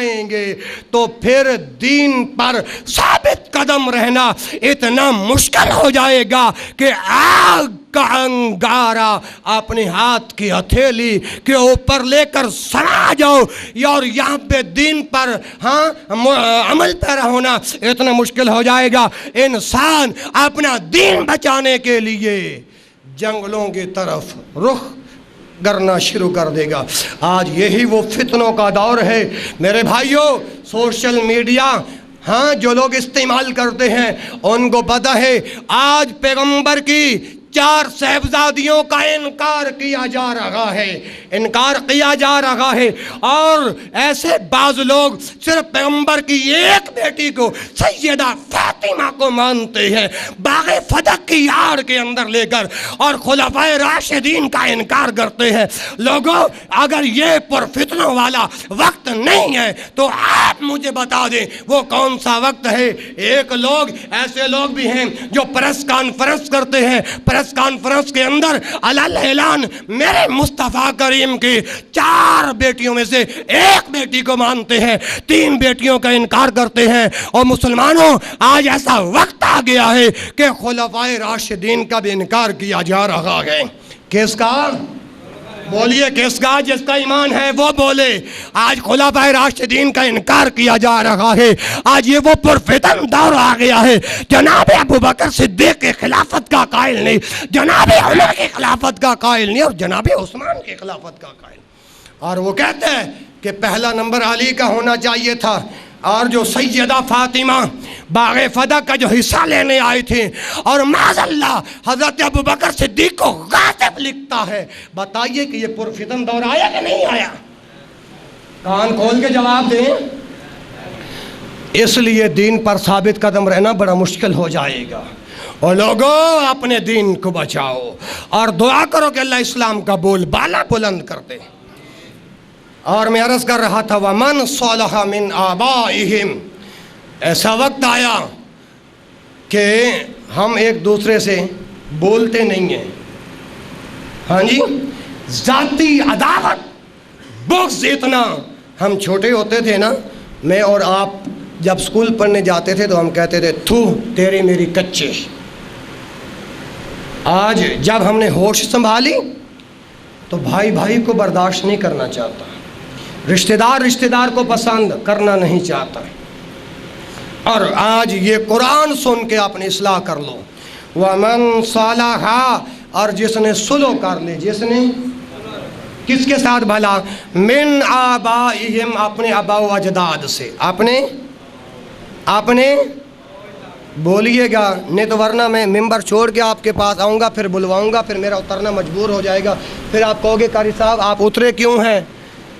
जाएंगे तो फिर दीन पर साबित कदम रहना इतना मुश्किल हो जाएगा कि आग का अंगारा अपने हाथ की हथेली के ऊपर लेकर सड़ा जाओ और यहाँ पे दीन पर अमल पैरा होना इतना मुश्किल हो जाएगा। इंसान अपना दीन बचाने के लिए जंगलों की तरफ रुख करना शुरू कर देगा। आज यही वो फितनों का दौर है मेरे भाइयों। सोशल मीडिया जो लोग इस्तेमाल करते हैं उनको पता है आज पैगंबर की 4 साहिबजादियों का इनकार किया जा रहा है और ऐसे बाज लोग सिर्फ पैगंबर की एक बेटी को सैयदा फातिमा को मानते हैं बाग़े फदक की यार के अंदर लेकर और खुलफाए राशिदीन का इनकार करते हैं। लोगों, अगर ये पुरफितनों वाला वक्त नहीं है तो आप मुझे बता दें वो कौन सा वक्त है। ऐसे लोग भी हैं जो प्रेस कॉन्फ्रेंस करते हैं, प्रेस कॉन्फ्रेंस के अंदर अलल ऐलान मेरे मुस्तफ़ा करीम की 4 बेटियों में से एक बेटी को मानते हैं, 3 बेटियों का इनकार करते हैं। और मुसलमानों, आज ऐसा वक्त आ गया है कि खुलफाए राशिदीन का भी इनकार किया जा रहा है। किसका? बोलिए किसका? जिसका ईमान है वो बोले। आज खुलाफाए राशिदीन का इनकार किया जा रहा है। आज ये वो पुरफितन दौर आ गया है। जनाब अबू बकर सिद्दीक के खिलाफत का कायल नहीं, जनाब उमर की खिलाफत का कायल नहीं और जनाब उस्मान की खिलाफत का कायल। और वो कहते हैं कि पहला नंबर अली का होना चाहिए था और जो सैयदा फातिमा बाग़े फदक का जो हिस्सा लेने आई थी और माज़अल्लाह हज़रत अबू बकर सिद्दीक को गासिब लिखता है। बताइए कि ये पुरफितन दौर आया कि नहीं आया? कान खोल के जवाब दें। इसलिए दीन पर साबित कदम रहना बड़ा मुश्किल हो जाएगा। और लोगों, अपने दीन को बचाओ और दुआ करो कि अल्लाह इस्लाम का बोल बाला बुलंद कर दे। और मैं अर्ज़ कर रहा था वमन सलह मिन आबाइहिम, ऐसा वक्त आया कि हम एक दूसरे से बोलते नहीं हैं। हाँ जी, ज़ाती अदावत बुग़्ज़ इतना। हम छोटे होते थे ना, मैं और आप जब स्कूल पढ़ने जाते थे तो हम कहते थे थू तेरी मेरी कच्चे। आज जब हमने होश संभाली तो भाई भाई को बर्दाश्त नहीं करना चाहता, रिश्तेदार रिश्तेदार को पसंद करना नहीं चाहता। और आज ये कुरान सुन के आपने इस्लाह कर लो। वमन सलहा, और जिसने सुलह कर ले, जिसने किसके साथ भला? मिन आबाइहिम, अपने आबा व अजदाद से। आपने बोलिएगा, नहीं तो वरना मैं मिंबर छोड़ के आपके पास आऊँगा, फिर बुलवाऊँगा, फिर मेरा उतरना मजबूर हो जाएगा। फिर आप कहोगे कारी साहब आप उतरे क्यों हैं?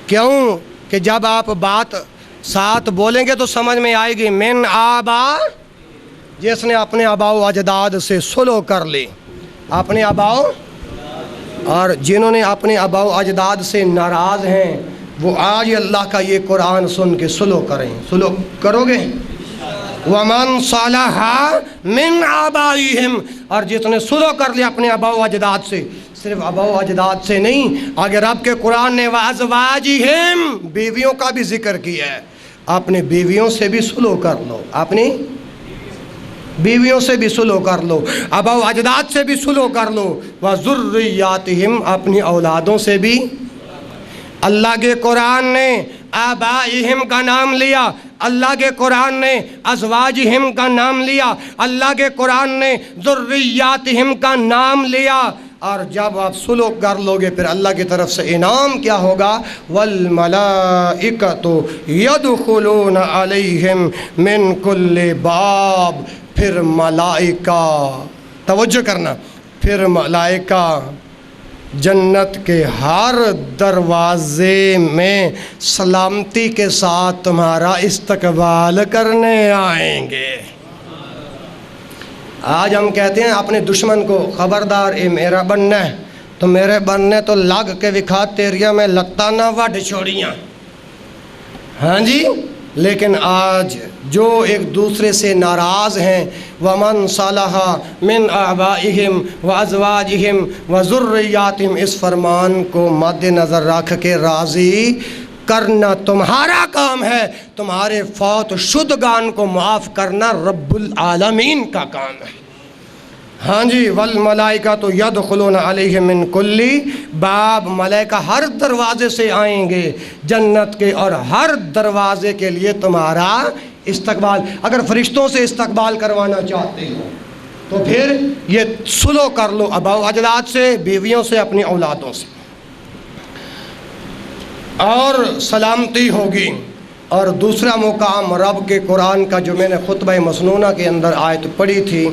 क्यों कि जब आप बात साथ बोलेंगे तो समझ में आएगी। मिन आबा, जिसने अपने आबाओ अजदाद से सुलह कर ली, अपने आबाओ, और जिन्होंने अपने आबाओ अजदाद से नाराज़ हैं वो आज अल्लाह का ये कुरान सुन के सुलह करें। सुलह करोगे? वमन सलहा मिन आबाइहिम, और जिसने सुलह कर लिया अपने आबाओ अजदाद से, सिर्फ आबाओ अजदाद से नहीं, अगर आपके कुरान ने वाज़वाजिहिम, बीवियों का भी जिक्र किया है। अपने बीवियों से भी सुलह कर लो, अपनी बीवियों से भी सुलह कर लो, आबाओ अजदाद से भी सुलह कर लो। व ज़ुर्रियातिहिम, अपनी औलादों से भी। अल्लाह के कुरान ने आबाइहिम का नाम लिया, अल्लाह के कुरान ने अज़वाजिहिम का नाम लिया, अल्लाह के कुरान ने ज़ुर्रियातिहिम का नाम लिया। और जब आप सुलह कर लोगे फिर अल्लाह की तरफ से इनाम क्या होगा? वल मलाइकतु यदखुलूना अलैहिम मिन कुल्लि बाब, फिर मलाइका, तवज्जो करना, फिर मलाइका जन्नत के हर दरवाज़े में सलामती के साथ तुम्हारा इस्तकबाल करने आएंगे। आज हम कहते हैं अपने दुश्मन को खबरदार, ये मेरा बनना है तो मेरे बनने तो लग के विखा तेरिया में लत्ता ना वड छोड़ियाँ। हाँ जी, लेकिन आज जो एक दूसरे से नाराज़ हैं, वमन सलहा मिन आबाइहिम व अज़वाजिहिम व ज़ुर्रियातिहिम, इस फरमान को मद्देनज़र रख के राज़ी کرنا تمہارا کام ہے، تمہارے فوت شدگان کو معاف کرنا رب العالمین کا کام ہے۔ ہاں جی، والملائکۃ یدخلون علیہم من کل باب، ملائکہ ہر دروازے سے آئیں گے جنت کے، اور ہر دروازے کے لیے تمہارا استقبال۔ اگر فرشتوں سے استقبال کروانا چاہتے ہو تو پھر یہ سلو کر لو، آباء و اجداد سے، بیویوں سے، اپنی اولادوں سے، اور سلامتی ہوگی۔ اور دوسرا مقام رب کے قرآن کا جو میں نے خطبہ مسنونہ کے اندر آیت پڑھی تھی،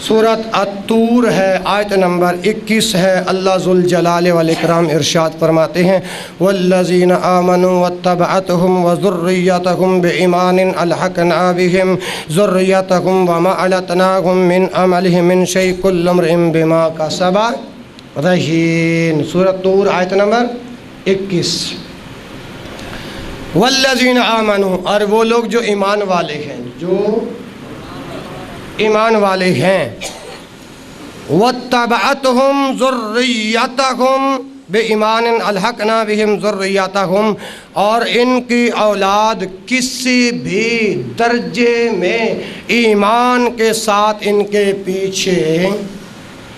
سورۃ الطور ہے، آیت نمبر 21 ہے۔ اللہ ذوالجلال والاکرام ارشاد فرماتے ہیں، والذین آمنوا واتبعتهم وذريتهم بإيمان ألحقنا بهم ذريتهم وما ألتناهم من عملهم من شيء كل امرئ بما كسب رہین۔ سورۃ طور آیت نمبر 21۔ والذین آمنوا، اور وہ لوگ جو ایمان والے ہیں، جو ایمان والے ہیں، واتبعتهم ذریتهم بإیمان الحقنا بهم ذریتهم، اور ان کی اولاد کسی بھی درجے میں ایمان کے ساتھ ان کے پیچھے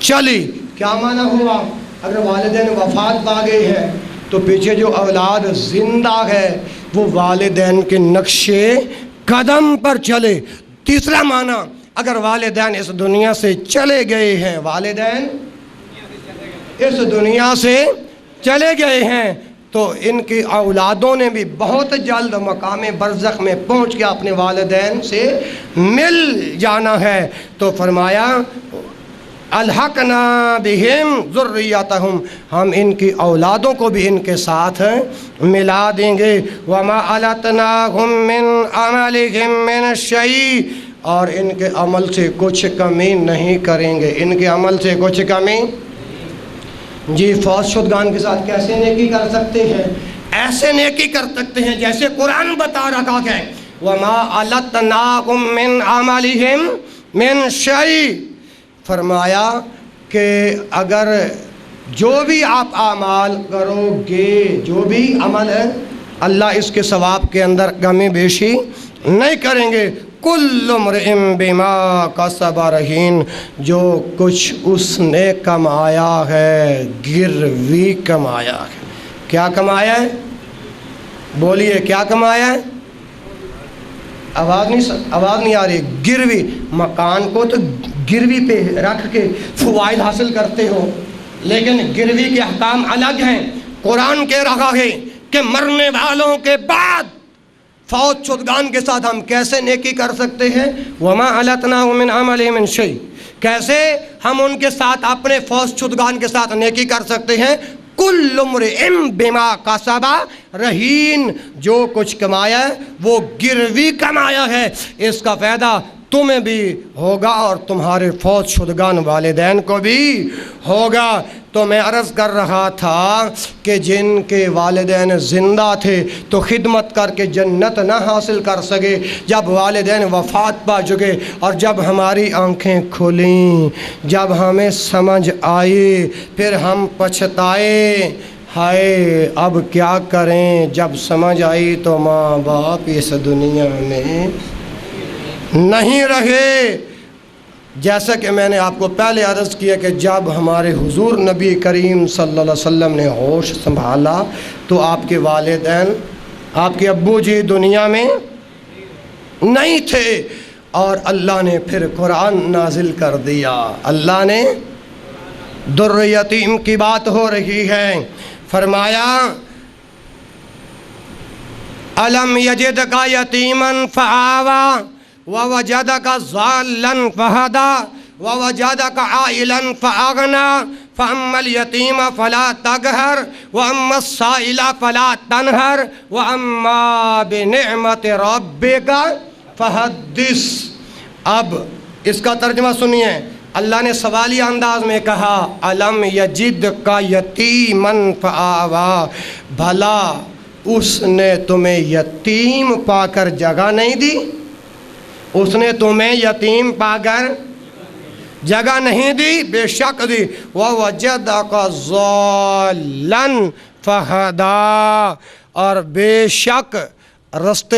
چلی۔ کیا معنی ہوا؟ اگر والدین وفات پا گئے ہیں تو پیچھے جو اولاد زندہ ہے وہ والدین کے نقش قدم پر چلے۔ تیسرا معنی، اگر والدین اس دنیا سے چلے گئے ہیں، والدین اس دنیا سے چلے گئے ہیں تو ان کی اولادوں نے بھی بہت جلد مقام برزخ میں پہنچ کے اپنے والدین سے مل جانا ہے۔ تو فرمایا الحقنا بہم ذریتہم، ہم ان کی اولادوں کو بھی ان کے ساتھ ملا دیں گے۔ وما التناہم من عملہم من شیء، اور ان کے عمل سے کچھ کمی نہیں کریں گے، ان کے عمل سے کچھ کمی۔ جی، فوت شدگان کے ساتھ کیسے نیکی کر سکتے ہیں؟ ایسے نیکی کر سکتے ہیں جیسے قرآن بتا رکھا ہے، وما التناہم من عملہم من شیء۔ فرمایا کہ اگر جو بھی آپ اعمال کرو گے، جو بھی عمل ہے، اللہ اس کے ثواب کے اندر کمی بیشی نہیں کریں گے۔ کل امرئ بما کسب رہین، جو کچھ اس نے کمایا ہے گروی کمایا ہے۔ کیا کمایا ہے؟ بولیے، کیا کمایا ہے؟ آواز نہیں آ رہی۔ گروی، مکان کو تو گروی پہ رکھ کے فوائد حاصل کرتے ہو، لیکن گروی کے احکام الگ ہیں۔ قرآن کہہ رہا ہے کہ مرنے والوں کے بعد فوت شدگان کے ساتھ ہم کیسے نیکی کر سکتے ہیں؟ وما التناہ من عملہ من شیء، کیسے ہم ان کے ساتھ، اپنے فوت شدگان کے ساتھ نیکی کر سکتے ہیں؟ کل امرئ بما کسب رہین، جو کچھ کمایا ہے وہ گروی کمایا ہے۔ اس کا فائدہ تمہیں بھی ہوگا اور تمہارے فوت شدگان والدین کو بھی ہوگا۔ تو میں عرض کر رہا تھا کہ جن کے والدین زندہ تھے تو خدمت کر کے جنت نہ حاصل کر سکے، جب والدین وفات پا چکے اور جب ہماری آنکھیں کھلیں، جب ہمیں سمجھ آئی، پھر ہم پچھتائے، ہائے اب کیا کریں۔ جب سمجھ آئی تو ماں باپ اس دنیا میں نہیں رہے۔ جیسا کہ میں نے آپ کو پہلے عرض کیا کہ جب ہمارے حضور نبی کریم صلی اللہ علیہ وسلم نے ہوش سنبھالا تو آپ کے والدین، آپ کے ابو جی دنیا میں نہیں تھے، اور اللہ نے پھر قرآن نازل کر دیا۔ اللہ نے در یتیم کی بات ہو رہی ہے، فرمایا الم یجدک یتیما فآوی ووجدک ضالا فہدی ووجدک عائلا فأغنی فأما الیتیم فلا تقہر وأما السائل فلا تنہر وأما بنعمت ربک فحدث۔ اب اس کا ترجمہ سنیے، اللہ نے سوالیہ انداز میں کہا الم یجدک یتیما فآوی، بھلا اس نے تمہیں یتیم پا کر جگہ نہیں دی؟ اس نے تمہیں یتیم پا کر جگہ نہیں دی؟ بے شک دی۔ وَوَجَدَكَ ضَالًّا فَهَدَىٰ، اور بے شک رستے